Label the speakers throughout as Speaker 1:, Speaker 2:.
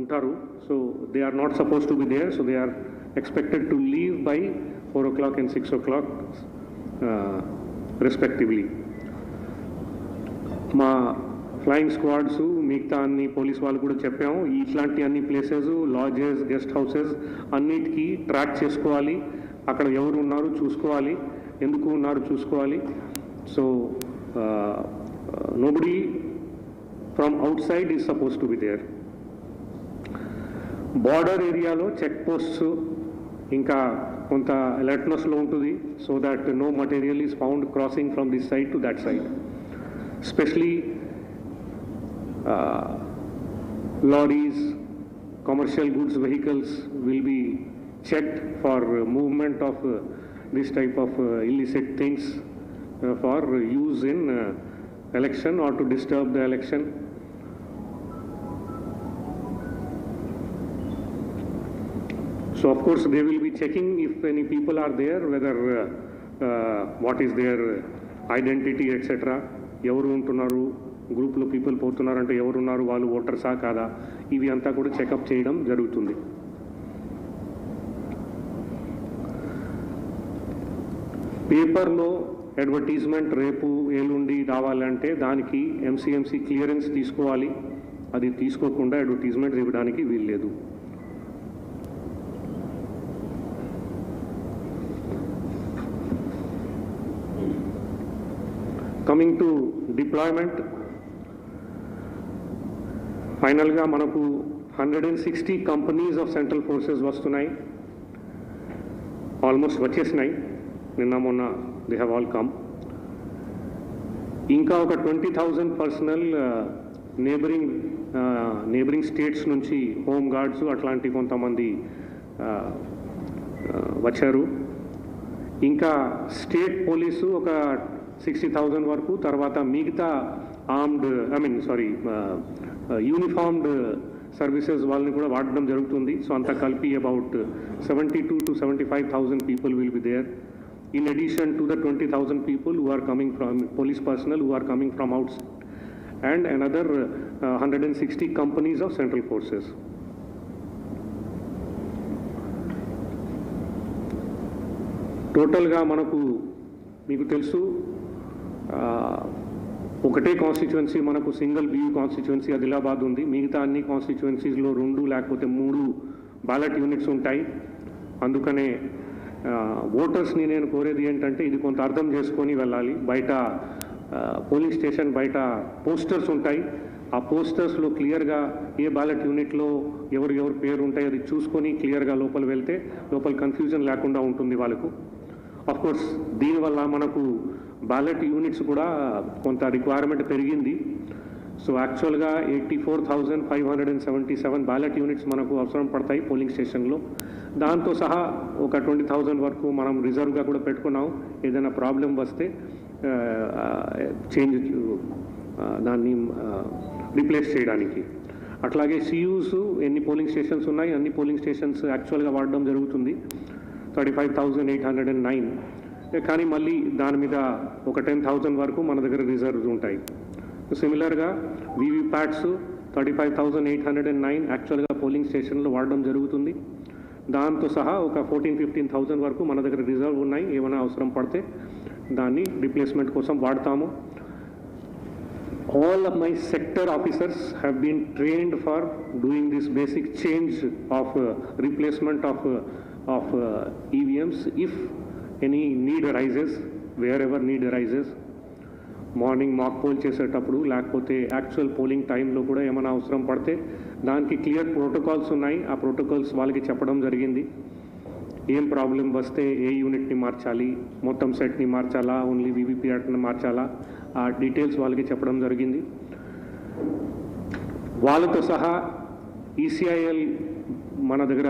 Speaker 1: ఉంటారు. So they are not suppose to be there. So they are expected to leave by 4 o'clock and 6 o'clock respectively. మా flying squads మిగతా అన్ని police వాళ్ళు కూడా చెప్పాము, ఇట్లాంటి అన్ని ప్లేసెస్, లాడ్జెస్, గెస్ట్ హౌసెస్ అన్నిటికీ ట్రాక్ చేసుకోవాలి, అక్కడ ఎవరు ఉన్నారు చూసుకోవాలి, ఎందుకు ఉన్నారు చూసుకోవాలి. So nobody from outside is suppose to be there. Border ఏరియాలో చెక్ పోస్ట్స్ ఇంకా కొంత అలర్ట్నెస్లో ఉంటుంది, so that no material is found crossing from this side to that side. Especially lorries, commercial goods vehicles will be checked for movement of this type of illicit things for use in election or to disturb the election. So of course they will be checking if any people are there, whether what is their identity etc. ఎవరు ఉంటున్నారు, గ్రూప్లో people పోతున్నారంటే ఎవరున్నారు, వాళ్ళు ఓటర్సా కాదా, ఇవి అంతా కూడా checkup చేయడం జరుగుతుంది. పేపర్లో అడ్వర్టైజ్మెంట్ రేపు ఎల్లుండి రావాలంటే దానికి ఎంసీఎంసీ క్లియరెన్స్ తీసుకోవాలి. అది తీసుకోకుండా అడ్వర్టైజ్మెంట్ ఇవ్వడానికి వీల్లేదు. కమింగ్ టు డిప్లాయ్మెంట్, ఫైనల్గా మనకు 160 కంపెనీస్ ఆఫ్ సెంట్రల్ ఫోర్సెస్ వస్తున్నాయి, ఆల్మోస్ట్ వచ్చేసినాయి, నిన్న మొన్న దే హ్యావ్ ఆల్ కమ్. ఇంకా ఒక 20,000 పర్సనల్ నేబరింగ్ స్టేట్స్ నుంచి హోమ్ గార్డ్స్ అట్లాంటి కొంతమంది వచ్చారు. ఇంకా స్టేట్ పోలీసు ఒక 60,000 వరకు, తర్వాత మిగతా యూనిఫార్మ్డ్ సర్వీసెస్ వాళ్ళని కూడా వాడడం జరుగుతుంది. సో అంతా కలిపి about 72,000 to 75,000 people will be there, in addition to the 20,000 people who are coming from police personnel who are coming from outside, and another 160 companies of central forces. టోటల్గా మనకు మీకు తెలుసు, ఒకటే కాన్స్టిట్యువెన్సీ మనకు సింగిల్ బియూ కాన్స్టిట్యువెన్సీ ఆదిలాబాద్ ఉంది. మిగతా అన్ని కాన్స్టిట్యువెన్సీస్లో 2 లేకపోతే 3 బ్యాలెట్ యూనిట్స్ ఉంటాయి. అందుకనే ఓటర్స్ని నేను కోరేది ఏంటంటే ఇది కొంత అర్థం చేసుకొని వెళ్ళాలి. బయట పోలింగ్ స్టేషన్ బయట పోస్టర్స్ ఉంటాయి, ఆ పోస్టర్స్లో క్లియర్గా ఏ బ్యాలెట్ యూనిట్లో ఎవరు పేరు ఉంటాయి అది చూసుకొని క్లియర్గా లోపల వెళ్తే లోపల కన్ఫ్యూజన్ లేకుండా ఉంటుంది వాళ్ళకు. ఆఫ్కోర్స్ దీనివల్ల మనకు బ్యాలెట్ యూనిట్స్ కూడా కొంత రిక్వైర్మెంట్ పెరిగింది. సో యాక్చువల్గా 84,577 బ్యాలెట్ యూనిట్స్ మనకు అవసరం పడతాయి పోలింగ్ స్టేషన్లో. దాంతో సహా ఒక 20,000 వరకు మనం రిజర్వ్గా కూడా పెట్టుకున్నాం, ఏదైనా ప్రాబ్లం వస్తే దాన్ని రీప్లేస్ చేయడానికి. అట్లాగే సియూస్ ఎన్ని పోలింగ్ స్టేషన్స్ ఉన్నాయి అన్ని పోలింగ్ స్టేషన్స్ యాక్చువల్గా వాడడం జరుగుతుంది, 35,809. కానీ మళ్ళీ దాని మీద ఒక 10,000 వరకు మన దగ్గర రిజర్వ్స్ ఉంటాయి. సిమిలర్గా వీవీప్యాట్స్ 35,809 యాక్చువల్గా పోలింగ్ స్టేషన్లో వాడడం జరుగుతుంది. దాంతో సహా ఒక 14,000-15,000 వరకు మన దగ్గర రిజర్వ్ ఉన్నాయి, ఏమైనా అవసరం పడితే దాన్ని రీప్లేస్మెంట్ కోసం వాడతాము. All of my sector officers have been trained for doing this basic change of replacement of EVMs if any need arises, wherever need arises. Morning mock poll చేసేటప్పుడు లేకపోతే యాక్చువల్ పోలింగ్ టైంలో కూడా ఏమైనా అవసరం పడితే దానికి క్లియర్ ప్రోటోకాల్స్ ఉన్నాయి. ఆ ప్రోటోకాల్స్ వాళ్ళకి చెప్పడం జరిగింది. ఏం ప్రాబ్లం వస్తే ఏ యూనిట్ని మార్చాలి, మొత్తం సెట్ని మార్చాలా, ఓన్లీ వీవీప్యాట్ని మార్చాలా, ఆ డీటెయిల్స్ వాళ్ళకి చెప్పడం జరిగింది. వాళ్ళతో సహా ఈసీఐఎల్ మన దగ్గర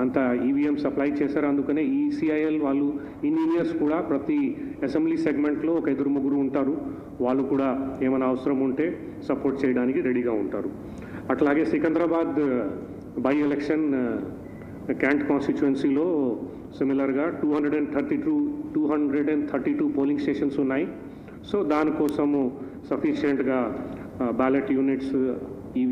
Speaker 1: అంతా ఈవీఎం సప్లై చేశారు. అందుకనే ఈసీఐఎల్ వాళ్ళు ఇంజనీర్స్ కూడా ప్రతి అసెంబ్లీ సెగ్మెంట్లో ఒక 2-3 ఉంటారు, వాళ్ళు కూడా ఏమైనా అవసరం ఉంటే సపోర్ట్ చేయడానికి రెడీగా ఉంటారు. అట్లాగే సికింద్రాబాద్ బై ఎలక్షన్ క్యాంట్ కాన్స్టిట్యువెన్సీలో సిమిలర్గా 232 పోలింగ్ స్టేషన్స్ ఉన్నాయి. సో దానికోసము సఫిషియెంట్గా బ్యాలెట్ యూనిట్స్